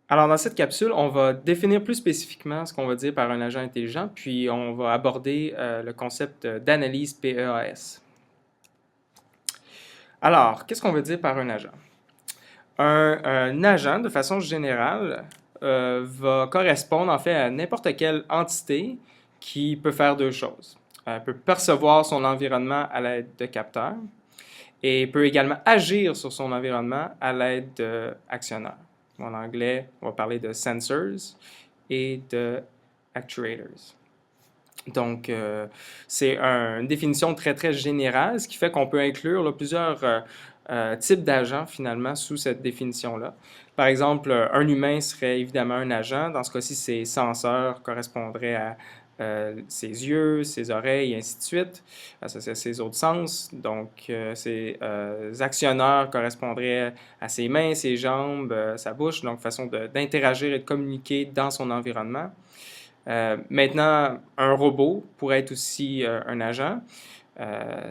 Alors, dans cette capsule, on va définir plus spécifiquement ce qu'on va dire par un agent intelligent, puis on va aborder le concept d'analyse PEAS. Alors, qu'est-ce qu'on veut dire par un agent? Un agent, de façon générale, va correspondre en fait à n'importe quelle entité qui peut faire deux choses. Elle peut percevoir son environnement à l'aide de capteurs et peut également agir sur son environnement à l'aide d'actionneurs. En anglais, on va parler de sensors et de actuators. Donc, c'est une définition très, très générale, ce qui fait qu'on peut inclure là, plusieurs types d'agents finalement sous cette définition-là. Par exemple, un humain serait évidemment un agent. Dans ce cas-ci, ses senseurs correspondraient à ses yeux, ses oreilles, et ainsi de suite. Ça, c'est ses autres sens. Donc, ses actionneurs correspondraient à ses mains, ses jambes, sa bouche, donc façon d'interagir et de communiquer dans son environnement. Maintenant, un robot pourrait être aussi un agent.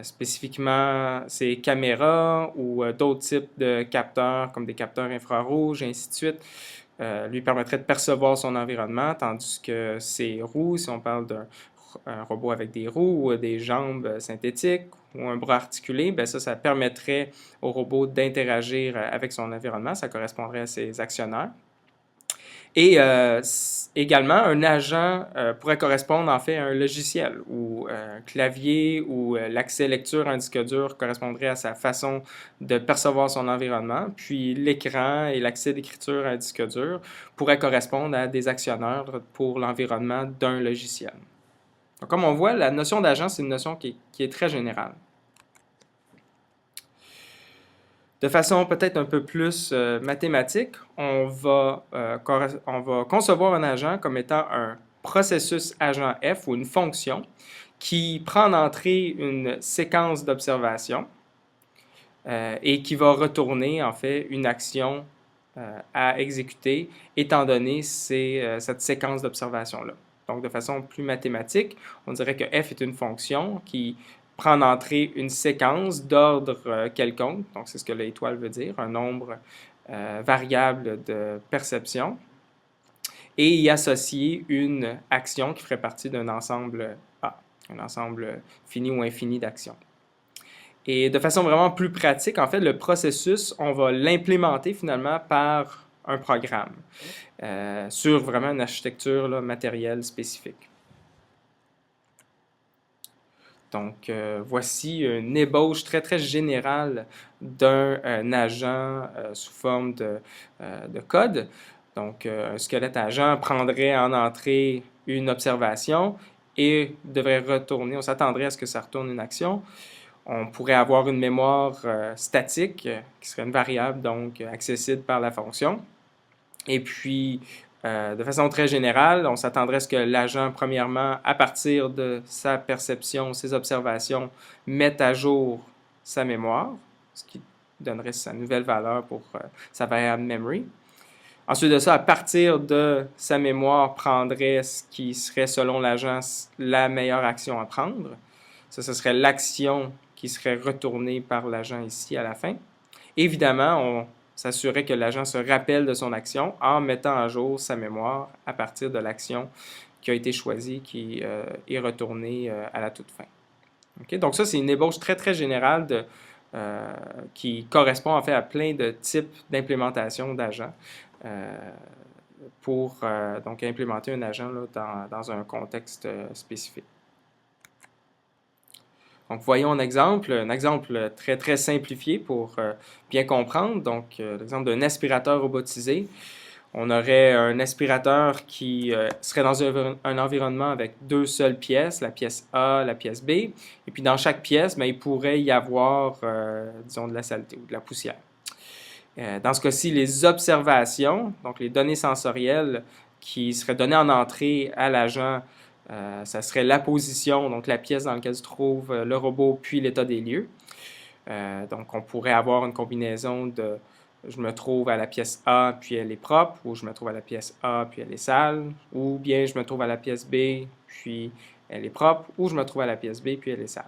Spécifiquement, ses caméras ou d'autres types de capteurs, comme des capteurs infrarouges, et ainsi de suite, lui permettraient de percevoir son environnement, tandis que ses roues, si on parle d'un robot avec des roues ou des jambes synthétiques ou un bras articulé, bien ça permettrait au robot d'interagir avec son environnement. Ça correspondrait à ses actionnaires. Et également, un agent pourrait correspondre en fait à un logiciel ou un clavier ou l'accès lecture à un disque dur correspondrait à sa façon de percevoir son environnement. Puis l'écran et l'accès d'écriture à un disque dur pourraient correspondre à des actionneurs pour l'environnement d'un logiciel. Donc, comme on voit, la notion d'agent, c'est une notion qui est très générale. De façon peut-être un peu plus mathématique, on va concevoir un agent comme étant un processus agent F ou une fonction qui prend en entrée une séquence d'observations et qui va retourner en fait une action à exécuter étant donné cette séquence d'observations-là. Donc, de façon plus mathématique, on dirait que f est une fonction qui prend en entrée une séquence d'ordre quelconque, donc c'est ce que l'étoile veut dire, un nombre variable de perception, et y associer une action qui ferait partie d'un ensemble A, un ensemble fini ou infini d'actions. Et de façon vraiment plus pratique, en fait, le processus, on va l'implémenter finalement par un programme sur vraiment une architecture là, matérielle spécifique. Donc, voici une ébauche très, très générale d'un agent sous forme de code. Donc, un squelette agent prendrait en entrée une observation et devrait retourner, on s'attendrait à ce que ça retourne une action. On pourrait avoir une mémoire statique qui serait une variable, donc accessible par la fonction. Et puis, de façon très générale, on s'attendrait à ce que l'agent, premièrement, à partir de sa perception, ses observations, mette à jour sa mémoire, ce qui donnerait sa nouvelle valeur pour sa variable memory. Ensuite de ça, à partir de sa mémoire, prendrait ce qui serait, selon l'agent, la meilleure action à prendre. Ça, ce serait l'action qui serait retournée par l'agent ici à la fin. Évidemment, on s'assurait que l'agent se rappelle de son action en mettant à jour sa mémoire à partir de l'action qui a été choisie, qui est retournée à la toute fin. Okay? Donc ça, c'est une ébauche très, très générale qui correspond en fait à plein de types d'implémentation d'agents pour donc implémenter un agent là, dans un contexte spécifique. Donc, voyons un exemple très, très simplifié pour bien comprendre. Donc, l'exemple d'un aspirateur robotisé. On aurait un aspirateur qui serait dans un environnement avec deux seules pièces, la pièce A, la pièce B. Et puis, dans chaque pièce, il pourrait y avoir, disons, de la saleté ou de la poussière. Dans ce cas-ci, les observations, donc les données sensorielles qui seraient données en entrée à l'agent, ça serait la position, donc la pièce dans laquelle se trouve le robot, puis l'état des lieux. Donc, on pourrait avoir une combinaison de je me trouve à la pièce A, puis elle est propre, ou je me trouve à la pièce A, puis elle est sale, ou bien je me trouve à la pièce B, puis elle est propre, ou je me trouve à la pièce B, puis elle est sale.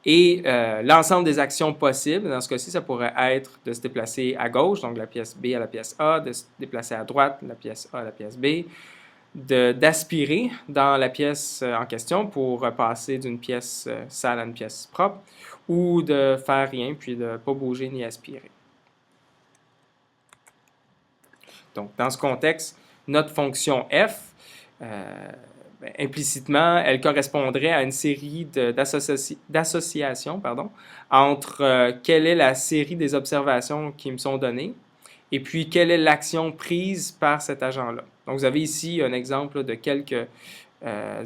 Et l'ensemble des actions possibles, dans ce cas-ci, ça pourrait être de se déplacer à gauche, donc de la pièce B à la pièce A, de se déplacer à droite, de la pièce A à la pièce B, d'aspirer dans la pièce en question pour passer d'une pièce sale à une pièce propre, ou de faire rien, puis de ne pas bouger ni aspirer. Donc, dans ce contexte, notre fonction f, implicitement, elle correspondrait à une série d'associations entre quelle est la série des observations qui me sont données et puis quelle est l'action prise par cet agent-là. Donc, vous avez ici un exemple de quelques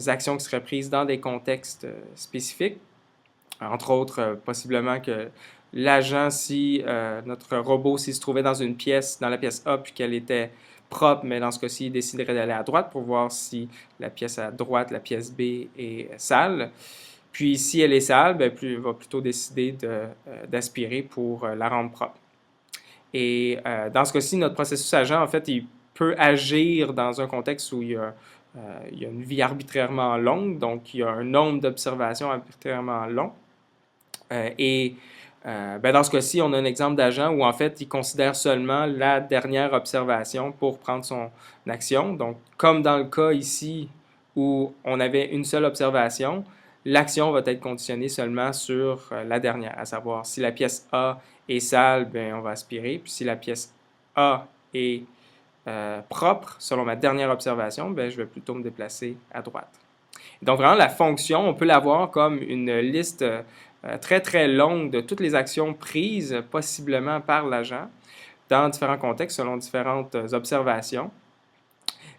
actions qui seraient prises dans des contextes spécifiques. Entre autres, possiblement que l'agent, si notre robot, s'il se trouvait dans une pièce, dans la pièce A, puis qu'elle était propre, mais dans ce cas-ci, il déciderait d'aller à droite pour voir si la pièce à droite, la pièce B, est sale. Puis, si elle est sale, bien, il va plutôt décider d'aspirer pour la rendre propre. Et dans ce cas-ci, notre processus agent, en fait, il peut agir dans un contexte où il y a une vie arbitrairement longue, donc il y a un nombre d'observations arbitrairement long. Dans ce cas-ci, on a un exemple d'agent où en fait, il considère seulement la dernière observation pour prendre son action. Donc, comme dans le cas ici où on avait une seule observation, l'action va être conditionnée seulement sur la dernière, à savoir si la pièce A est sale, bien, on va aspirer. Puis si la pièce A est propre, selon ma dernière observation, bien, je vais plutôt me déplacer à droite. Donc, vraiment, la fonction, on peut la voir comme une liste très, très longue de toutes les actions prises possiblement par l'agent dans différents contextes, selon différentes observations.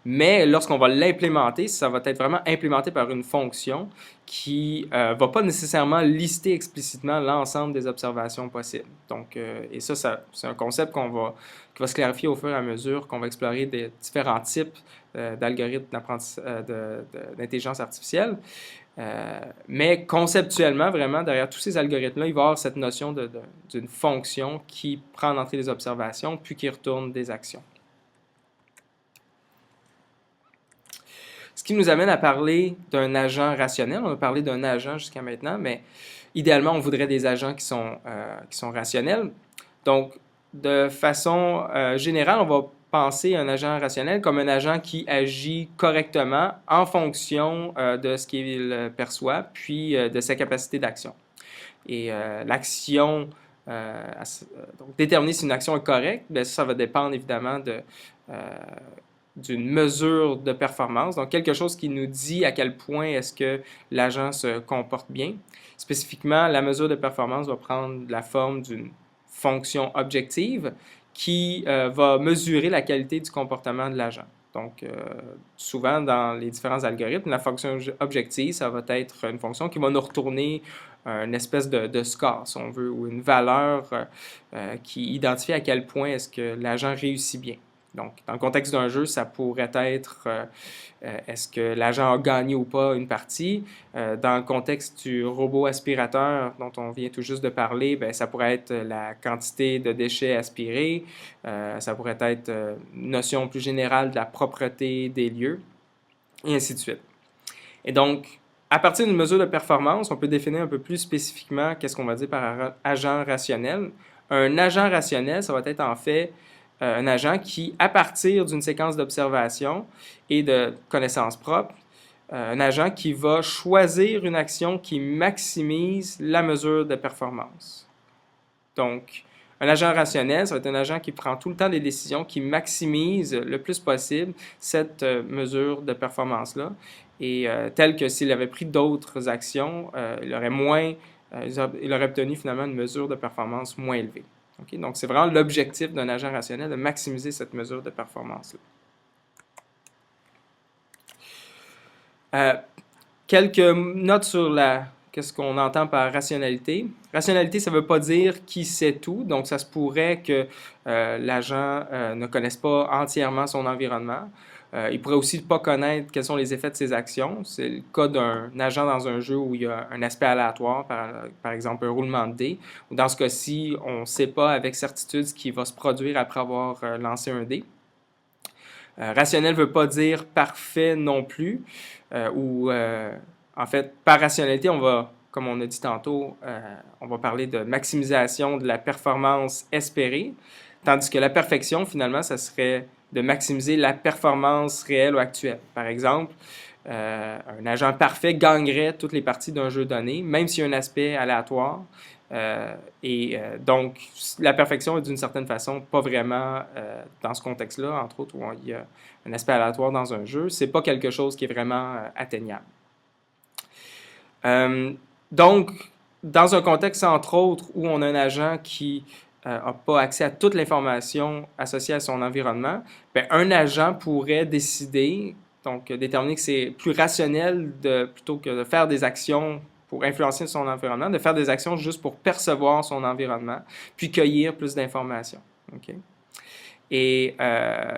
Mais lorsqu'on va l'implémenter, ça va être vraiment implémenté par une fonction qui ne va pas nécessairement lister explicitement l'ensemble des observations possibles. Donc, et ça c'est un concept qui va se clarifier au fur et à mesure qu'on va explorer des différents types d'algorithmes d'intelligence artificielle. Mais conceptuellement, vraiment, derrière tous ces algorithmes-là, il va y avoir cette notion d'une fonction qui prend en entrée des observations, puis qui retourne des actions. Ce qui nous amène à parler d'un agent rationnel. On a parlé d'un agent jusqu'à maintenant, mais idéalement, on voudrait des agents qui sont rationnels. Donc, de façon générale, on va penser un agent rationnel comme un agent qui agit correctement en fonction de ce qu'il perçoit, puis de sa capacité d'action. Et l'action, donc déterminer si une action est correcte, bien, ça va dépendre évidemment d'une mesure de performance, donc quelque chose qui nous dit à quel point est-ce que l'agent se comporte bien. Spécifiquement, la mesure de performance va prendre la forme d'une fonction objective qui va mesurer la qualité du comportement de l'agent. Donc, souvent, dans les différents algorithmes, la fonction objective, ça va être une fonction qui va nous retourner une espèce de score, si on veut, ou une valeur qui identifie à quel point est-ce que l'agent réussit bien. Donc, dans le contexte d'un jeu, ça pourrait être est-ce que l'agent a gagné ou pas une partie. Dans le contexte du robot aspirateur dont on vient tout juste de parler, bien, ça pourrait être la quantité de déchets aspirés. Ça pourrait être une notion plus générale de la propreté des lieux, et ainsi de suite. Et donc, à partir d'une mesure de performance, on peut définir un peu plus spécifiquement qu'est-ce qu'on va dire par agent rationnel. Un agent rationnel, ça va être en fait un agent qui, à partir d'une séquence d'observation et de connaissances propres, un agent qui va choisir une action qui maximise la mesure de performance. Donc, un agent rationnel, ça va être un agent qui prend tout le temps des décisions, qui maximise le plus possible cette mesure de performance-là. Et tel que s'il avait pris d'autres actions, il aurait obtenu finalement une mesure de performance moins élevée. Okay? Donc, c'est vraiment l'objectif d'un agent rationnel de maximiser cette mesure de performance-là. Quelques notes sur qu'est-ce qu'on entend par rationalité. Rationalité, ça ne veut pas dire qui sait tout. Donc, ça se pourrait que l'agent ne connaisse pas entièrement son environnement. Il pourrait aussi ne pas connaître quels sont les effets de ses actions. C'est le cas d'un agent dans un jeu où il y a un aspect aléatoire, par exemple un roulement de dés. Dans ce cas-ci, on ne sait pas avec certitude ce qui va se produire après avoir lancé un dé. Rationnel ne veut pas dire parfait non plus, en fait, par rationalité, on va comme on a dit tantôt, on va parler de maximisation de la performance espérée, tandis que la perfection, finalement, ça serait de maximiser la performance réelle ou actuelle. Par exemple, un agent parfait gagnerait toutes les parties d'un jeu donné, même s'il y a un aspect aléatoire. Donc, la perfection est d'une certaine façon pas vraiment dans ce contexte-là, entre autres, où il y a un aspect aléatoire dans un jeu. C'est pas quelque chose qui est vraiment atteignable. Donc, dans un contexte, entre autres, où on a un agent qui n'a pas accès à toute l'information associée à son environnement, bien, un agent pourrait décider, donc déterminer que c'est plus rationnel, plutôt que de faire des actions pour influencer son environnement, de faire des actions juste pour percevoir son environnement, puis cueillir plus d'informations. Okay? Et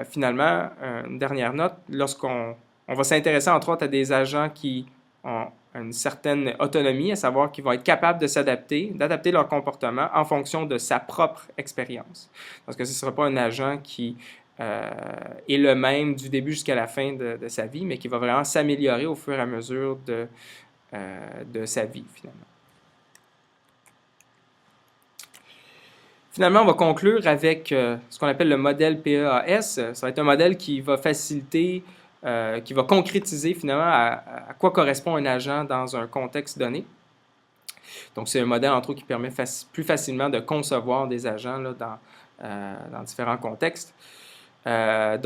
finalement, une dernière note, lorsqu'on va s'intéresser entre autres à des agents qui ont une certaine autonomie, à savoir qu'ils vont être capables de s'adapter, d'adapter leur comportement en fonction de sa propre expérience. Parce que ce ne sera pas un agent qui est le même du début jusqu'à la fin de sa vie, mais qui va vraiment s'améliorer au fur et à mesure de sa vie, finalement. Finalement, on va conclure avec ce qu'on appelle le modèle PEAS. Ça va être un modèle qui va faciliter, qui va concrétiser finalement à quoi correspond un agent dans un contexte donné. Donc, c'est un modèle, entre autres, qui permet plus facilement de concevoir des agents là, dans différents contextes. Dans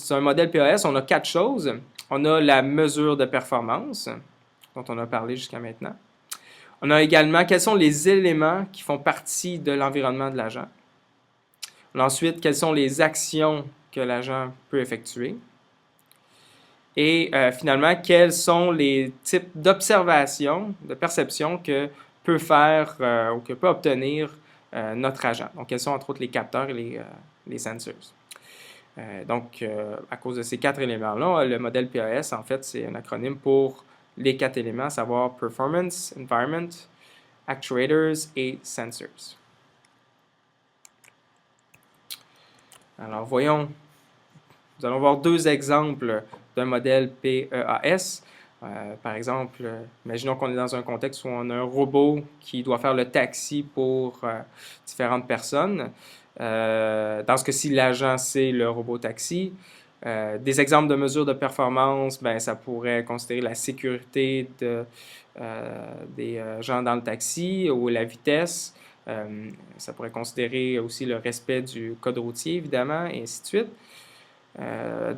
un modèle PEAS, on a 4 choses. On a la mesure de performance, dont on a parlé jusqu'à maintenant. On a également quels sont les éléments qui font partie de l'environnement de l'agent. Ensuite, quelles sont les actions que l'agent peut effectuer. Et finalement, quels sont les types d'observations, de perceptions que peut faire ou que peut obtenir notre agent. Donc, quels sont entre autres les capteurs et les sensors. À cause de ces 4 éléments-là, le modèle PEAS, en fait, c'est un acronyme pour les 4 éléments, à savoir Performance, Environment, Actuators et Sensors. Alors, nous allons voir 2 exemples d'un modèle PEAS. Par exemple, imaginons qu'on est dans un contexte où on a un robot qui doit faire le taxi pour différentes personnes. Dans ce cas-ci, l'agent, c'est le robot taxi. Des exemples de mesures de performance, ben, ça pourrait considérer la sécurité des gens dans le taxi ou la vitesse. Ça pourrait considérer aussi le respect du code routier, évidemment, et ainsi de suite.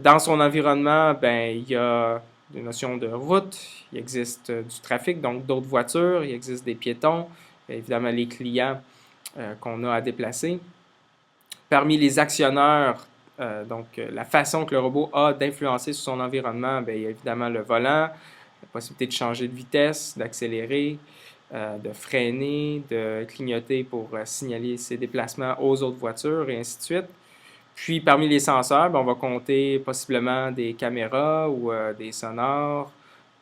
Dans son environnement, ben, il y a des notions de route, il existe du trafic, donc d'autres voitures, il existe des piétons, évidemment les clients qu'on a à déplacer. Parmi les actionneurs, la façon que le robot a d'influencer sur son environnement, bien, il y a évidemment le volant, la possibilité de changer de vitesse, d'accélérer, de freiner, de clignoter pour signaler ses déplacements aux autres voitures et ainsi de suite. Puis parmi les senseurs, bien, on va compter possiblement des caméras ou des sonars,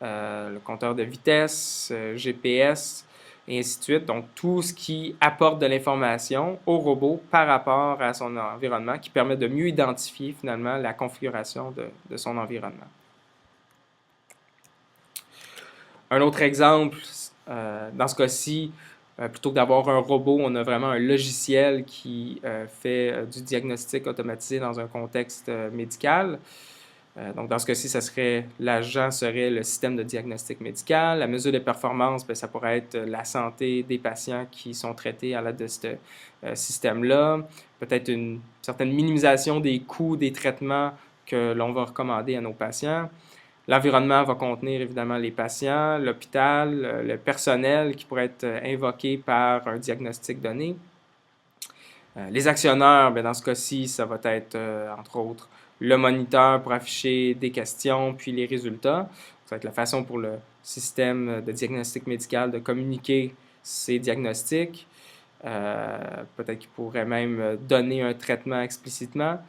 le compteur de vitesse, GPS, et ainsi de suite. Donc, tout ce qui apporte de l'information au robot par rapport à son environnement, qui permet de mieux identifier finalement la configuration de son environnement. Un autre exemple, dans ce cas-ci, plutôt que d'avoir un robot, on a vraiment un logiciel qui fait du diagnostic automatisé dans un contexte médical. Donc, dans ce cas-ci, l'agent serait le système de diagnostic médical. La mesure de performance, bien, ça pourrait être la santé des patients qui sont traités à l'aide de ce système-là. Peut-être une certaine minimisation des coûts des traitements que l'on va recommander à nos patients. L'environnement va contenir évidemment les patients, l'hôpital, le personnel qui pourrait être invoqué par un diagnostic donné. Les actionneurs, bien, dans ce cas-ci, ça va être, entre autres, le moniteur pour afficher des questions, puis les résultats. Ça va être la façon pour le système de diagnostic médical de communiquer ses diagnostics. Peut-être qu'il pourrait même donner un traitement explicitement.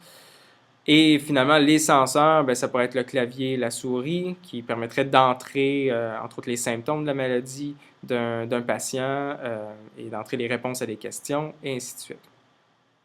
Et finalement, les senseurs, bien, ça pourrait être le clavier, la souris, qui permettrait d'entrer, entre autres, les symptômes de la maladie d'un patient et d'entrer les réponses à des questions, et ainsi de suite.